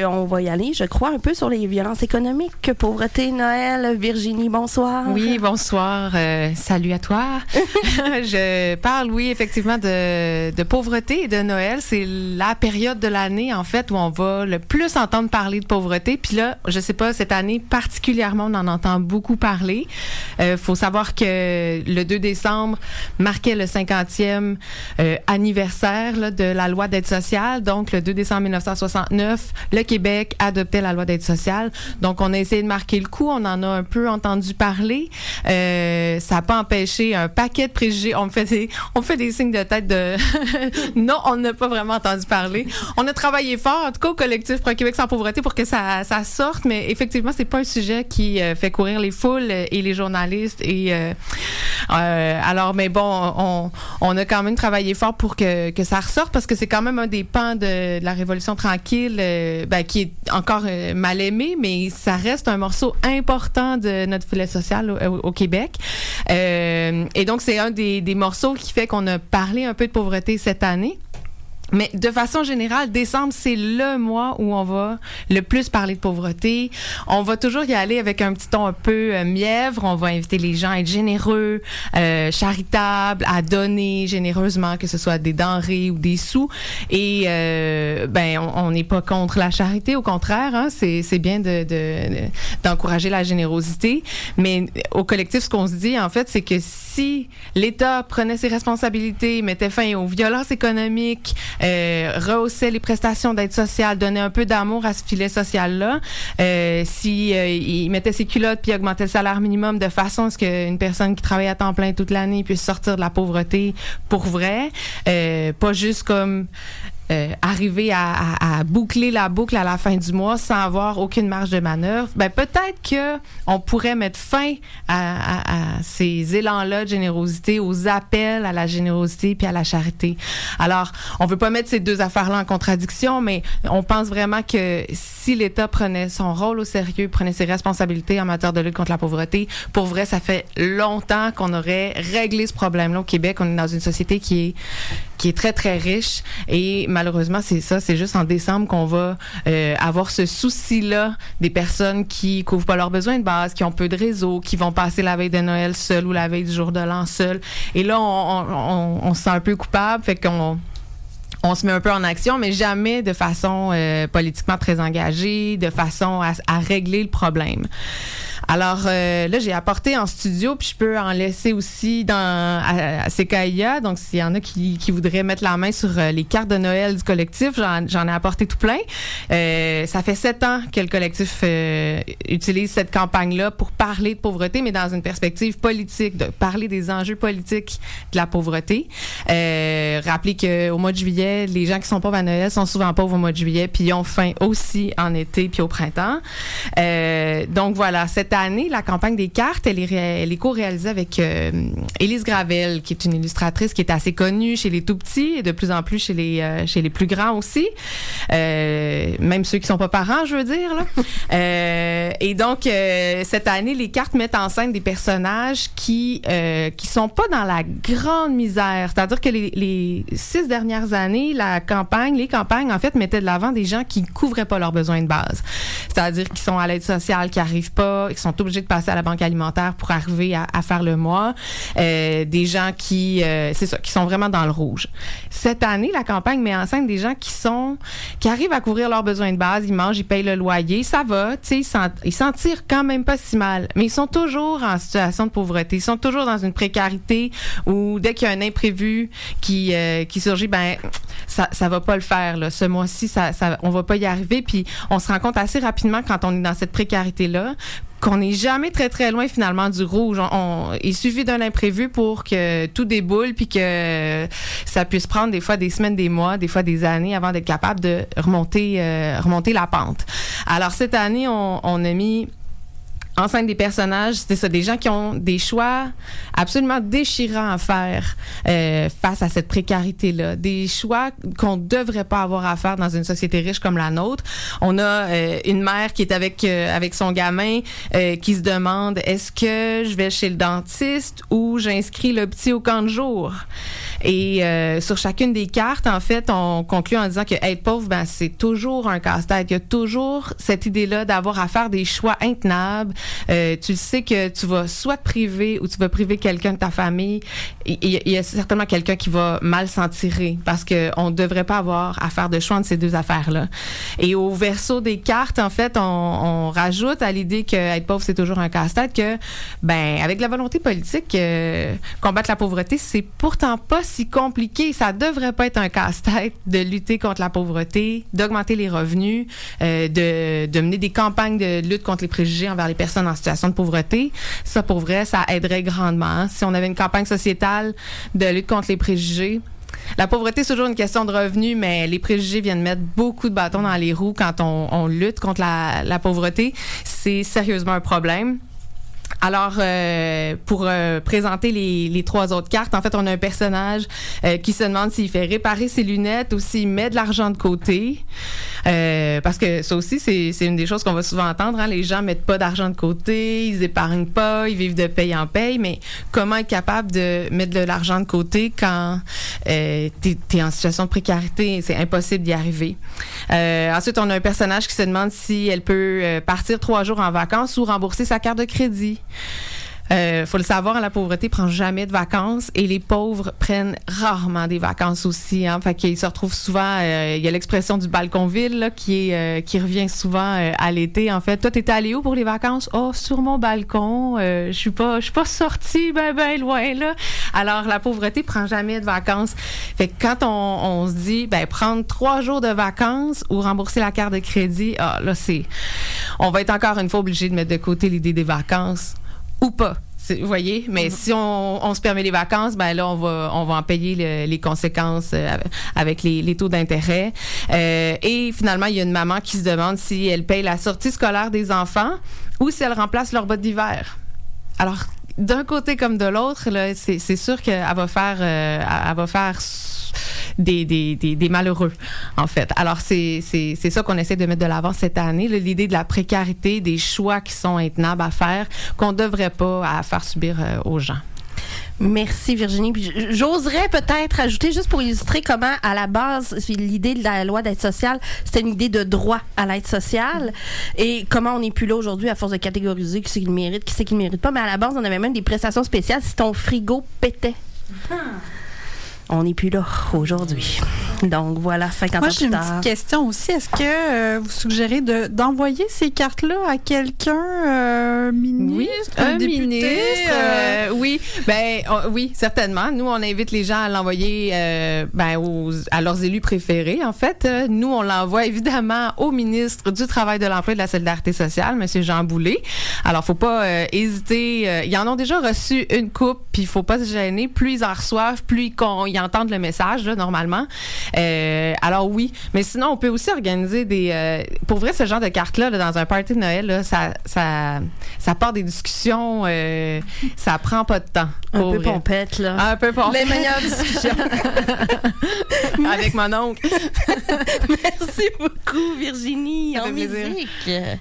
on va y aller, je crois, un peu sur les violences économiques, pauvreté, Noël. Virginie, bonsoir. Oui, bonsoir. Salut à toi. Je parle, oui, effectivement, de pauvreté et de Noël. C'est la période de l'année, en fait, où on va le plus entendre parler de pauvreté. Puis là, je sais pas, cette année particulièrement, on en entend beaucoup parler. Faut savoir que le 2 décembre marquait le 50e anniversaire là, de la loi d'aide sociale. Donc, le 2 décembre 1969, le Québec adoptait la loi d'aide sociale. Donc, on a essayé de marquer le coup. On en a un peu entendu parler. Ça n'a pas empêché un paquet de préjugés. On fait des signes de tête de non, on n'a pas vraiment entendu parler. On a travaillé fort, en tout cas au collectif Pro Québec sans pauvreté, pour que ça sorte, mais effectivement, c'est pas un sujet qui fait courir les foules et les journalistes. Et alors, mais bon, on a quand même travaillé fort pour que ça ressorte, parce que c'est quand même un des pans de la Révolution tranquille qui est encore mal aimé, mais ça reste un morceau important de notre filet social au Québec. Et donc, c'est un des morceaux qui fait qu'on a parlé un peu de pauvreté cette année. Mais de façon générale, décembre, c'est le mois où on va le plus parler de pauvreté. On va toujours y aller avec un petit ton un peu mièvre. On va inviter les gens à être généreux, charitables, à donner généreusement, que ce soit des denrées ou des sous. Et on n'est pas contre la charité, au contraire, hein, c'est bien d'encourager la générosité. Mais au collectif, ce qu'on se dit, en fait, c'est que si l'État prenait ses responsabilités, mettait fin aux violences économiques, rehaussait les prestations d'aide sociale, donnait un peu d'amour à ce filet social-là, il mettait ses culottes puis augmentait le salaire minimum de façon à ce qu'une personne qui travaille à temps plein toute l'année puisse sortir de la pauvreté pour vrai, pas juste comme arriver à boucler la boucle à la fin du mois sans avoir aucune marge de manœuvre, peut-être que on pourrait mettre fin à ces élans-là de générosité, aux appels à la générosité puis à la charité. Alors, on veut pas mettre ces deux affaires-là en contradiction, mais on pense vraiment que si l'État prenait son rôle au sérieux, prenait ses responsabilités en matière de lutte contre la pauvreté, pour vrai, ça fait longtemps qu'on aurait réglé ce problème-là au Québec. On est dans une société qui est très, très riche, et malheureusement, c'est ça, c'est juste en décembre qu'on va avoir ce souci-là des personnes qui couvrent pas leurs besoins de base, qui ont peu de réseau, qui vont passer la veille de Noël seul ou la veille du jour de l'an seul. Et là, on se sent un peu coupable, fait qu'on se met un peu en action, mais jamais de façon politiquement très engagée, de façon à régler le problème. Alors là, j'ai apporté en studio, puis je peux en laisser aussi à CKIA. Donc, s'il y en a qui voudraient mettre la main sur les cartes de Noël du collectif, j'en ai apporté tout plein. Ça fait 7 ans que le collectif utilise cette campagne-là pour parler de pauvreté, mais dans une perspective politique, de parler des enjeux politiques de la pauvreté. Rappelez qu'au mois de juillet, les gens qui sont pauvres à Noël sont souvent pauvres au mois de juillet, puis ils ont faim aussi en été puis au printemps. Donc voilà, cette année, la campagne des cartes, elle est co-réalisée avec Élise Gravel, qui est une illustratrice qui est assez connue chez les tout-petits et de plus en plus chez les plus grands aussi. Même ceux qui sont pas parents, je veux dire, là. Et donc, cette année, les cartes mettent en scène des personnages qui sont pas dans la grande misère. C'est-à-dire que les 6 dernières années, les campagnes, en fait, mettaient de l'avant des gens qui ne couvraient pas leurs besoins de base. C'est-à-dire qu'ils sont à l'aide sociale, qui arrivent pas, qui sont obligés de passer à la banque alimentaire pour arriver à faire le mois. Des gens qui sont vraiment dans le rouge. Cette année, la campagne met en scène des gens qui arrivent à couvrir leurs besoins de base. Ils mangent, ils payent le loyer, ça va, tu sais, ils s'en tirent quand même pas si mal. Mais ils sont toujours en situation de pauvreté. Ils sont toujours dans une précarité où dès qu'il y a un imprévu qui surgit, ça va pas le faire, là. Ce mois-ci, on va pas y arriver. Puis on se rend compte assez rapidement quand on est dans cette précarité-là qu'on n'est jamais très, très loin, finalement, du rouge. Il suffit d'un imprévu pour que tout déboule puis que ça puisse prendre des fois des semaines, des mois, des fois des années avant d'être capable de remonter la pente. Alors, cette année, on a mis enceinte des personnages, c'est ça, des gens qui ont des choix absolument déchirants à faire face à cette précarité-là. Des choix qu'on devrait pas avoir à faire dans une société riche comme la nôtre. On a une mère qui est avec son gamin qui se demande est-ce que je vais chez le dentiste ou j'inscris le petit au camp de jour? Et sur chacune des cartes, en fait, on conclut en disant que être pauvre, ben c'est toujours un casse-tête. Il y a toujours cette idée-là d'avoir à faire des choix intenables. Tu sais que tu vas soit te priver ou tu vas priver quelqu'un de ta famille. Il y a certainement quelqu'un qui va mal s'en tirer parce que on devrait pas avoir à faire de choix entre ces deux affaires-là. Et au verso des cartes, en fait, on rajoute à l'idée que être pauvre, c'est toujours un casse-tête que, ben, avec la volonté politique, combattre la pauvreté, c'est pourtant pas si compliqué. Ça devrait pas être un casse-tête de lutter contre la pauvreté, d'augmenter les revenus, de mener des campagnes de lutte contre les préjugés envers les personnes en situation de pauvreté. Ça, pour vrai, ça aiderait grandement. Si on avait une campagne sociétale de lutte contre les préjugés, la pauvreté, c'est toujours une question de revenus, mais les préjugés viennent mettre beaucoup de bâtons dans les roues quand on lutte contre la pauvreté. C'est sérieusement un problème. Alors, pour présenter les trois autres cartes, en fait, on a un personnage qui se demande s'il fait réparer ses lunettes ou s'il met de l'argent de côté. Parce que ça aussi, c'est une des choses qu'on va souvent entendre. Hein? Les gens mettent pas d'argent de côté, ils épargnent pas, ils vivent de paye en paye. Mais comment être capable de mettre de l'argent de côté quand t'es en situation de précarité? C'est impossible d'y arriver. Ensuite, on a un personnage qui se demande si elle peut partir 3 jours en vacances ou rembourser sa carte de crédit. Faut le savoir, la pauvreté prend jamais de vacances et les pauvres prennent rarement des vacances aussi. Hein. Fait qu'ils se retrouvent souvent. Il y a l'expression du balcon vide là, qui revient souvent à l'été. En fait, toi, t'étais allé où pour les vacances? Oh, sur mon balcon. Je suis pas sortie ben loin là. Alors, la pauvreté prend jamais de vacances. Fait que quand on se dit, ben prendre 3 jours de vacances ou rembourser la carte de crédit, là on va être encore une fois obligé de mettre de côté l'idée des vacances. Ou pas, vous voyez. Mais si on se permet les vacances, ben là, on va en payer les conséquences avec les taux d'intérêt. Et finalement, il y a une maman qui se demande si elle paye la sortie scolaire des enfants ou si elle remplace leurs bottes d'hiver. Alors, d'un côté comme de l'autre, là, c'est sûr qu'elle va faire des malheureux, en fait. Alors, c'est ça qu'on essaie de mettre de l'avant cette année, là, l'idée de la précarité, des choix qui sont intenables à faire, qu'on ne devrait pas faire subir aux gens. Merci Virginie. Puis j'oserais peut-être ajouter, juste pour illustrer comment, à la base, l'idée de la loi d'aide sociale, c'était une idée de droit à l'aide sociale. Et comment on n'est plus là aujourd'hui à force de catégoriser qui c'est qui le mérite, qui c'est qui le mérite pas. Mais à la base, on avait même des prestations spéciales si ton frigo pétait. On n'est plus là aujourd'hui. Donc voilà, 50 ans plus tard. Moi, j'ai une petite question aussi. Est-ce que vous suggérez d'envoyer ces cartes-là à quelqu'un, ministre, un député? Ministre, oui. Oui, certainement. Nous, on invite les gens à l'envoyer à leurs élus préférés, en fait. Nous, on l'envoie évidemment au ministre du Travail, de l'Emploi et de la Solidarité sociale, M. Jean Boulet. Alors, faut pas hésiter. Ils en ont déjà reçu une coupe, puis il faut pas se gêner. Plus ils en reçoivent, plus ils entendent le message, là, normalement. Alors oui, mais sinon, on peut aussi organiser pour vrai, ce genre de cartes-là, là, dans un party de Noël, là, ça part des discussions, ça prend pas de temps. Un peu pompette, là. Un peu pompette. Les meilleures discussions. Avec mon oncle. Merci beaucoup, Virginie, Ça en fait plaisir. musique.